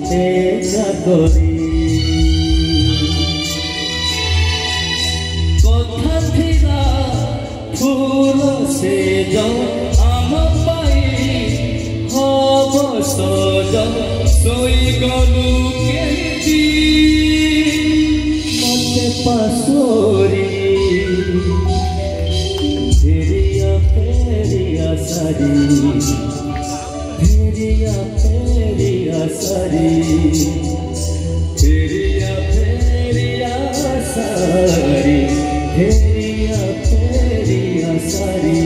করি কথা থিলা ফুল সে আম পাই হব সজ শোই গলু কেজি মতে পাশরি ফেরিয়া ফেরিয়া সারি फेरिया फेरिया सारी फेरिया फेरिया सारी फेरिया फेरिया सारी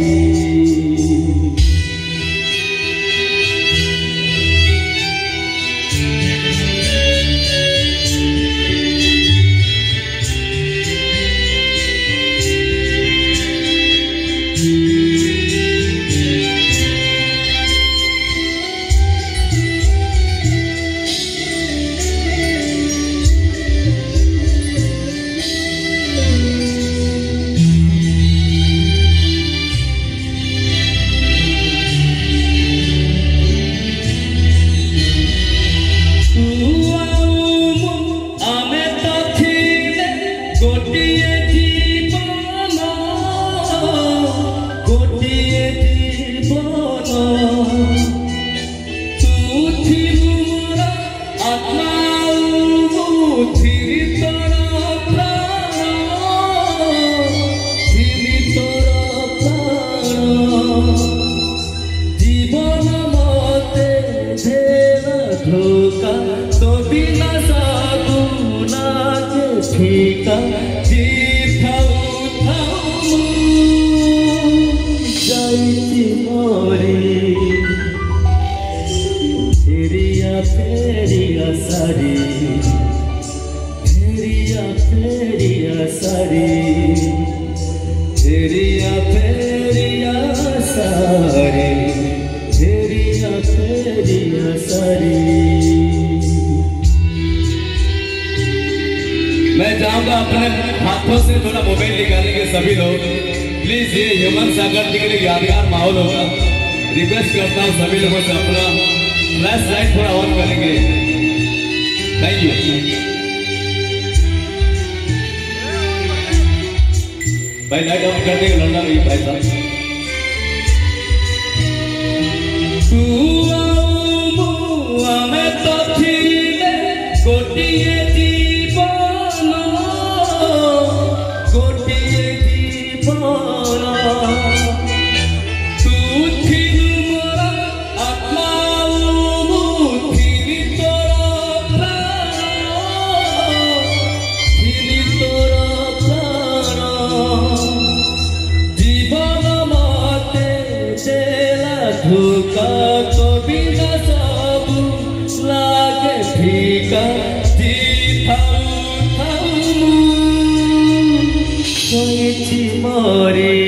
धोखा तो बिना सागुना के ठीका जाइती मोरी फेरिया फेरिया सारी फेरिया फेरिया सारी फेरिया फेरिया सारी फेरिया फेरिया सारी। मैं चाहूंगा अपने हाथों से थोड़ा मोबाइल निकालेंगे सभी लोग प्लीज। ये ह्यूमन सागर जी के लिए यादगार माहौल होगा। रिक्वेस्ट करता हूँ सभी लोगों से अपना फ्लैश लाइट थोड़ा ऑन करेंगे। थैंक यू भाई। लाइट ऑन कर देंगे लड़ना नहीं भाई साहब। धोखा तो बिना सब लागे फीका मोरी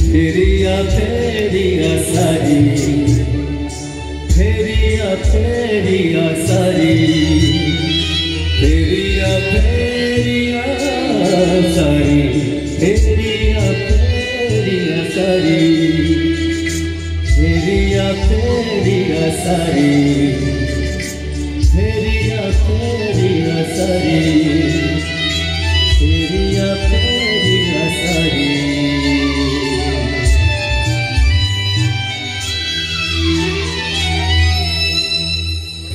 फेरिया फेरिया सारी फेरिया फेरिया सारी फेरिया फेरिया सारी फेरिया फेरिया सारी फेरिया फेरिया सारी फेरिया फेरिया सारी फेरिया फेरिया सारी।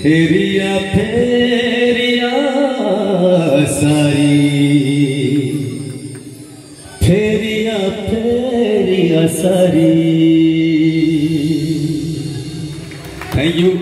फेरिया फेरिया सारी फेरिया फेरिया सारी। Thank you.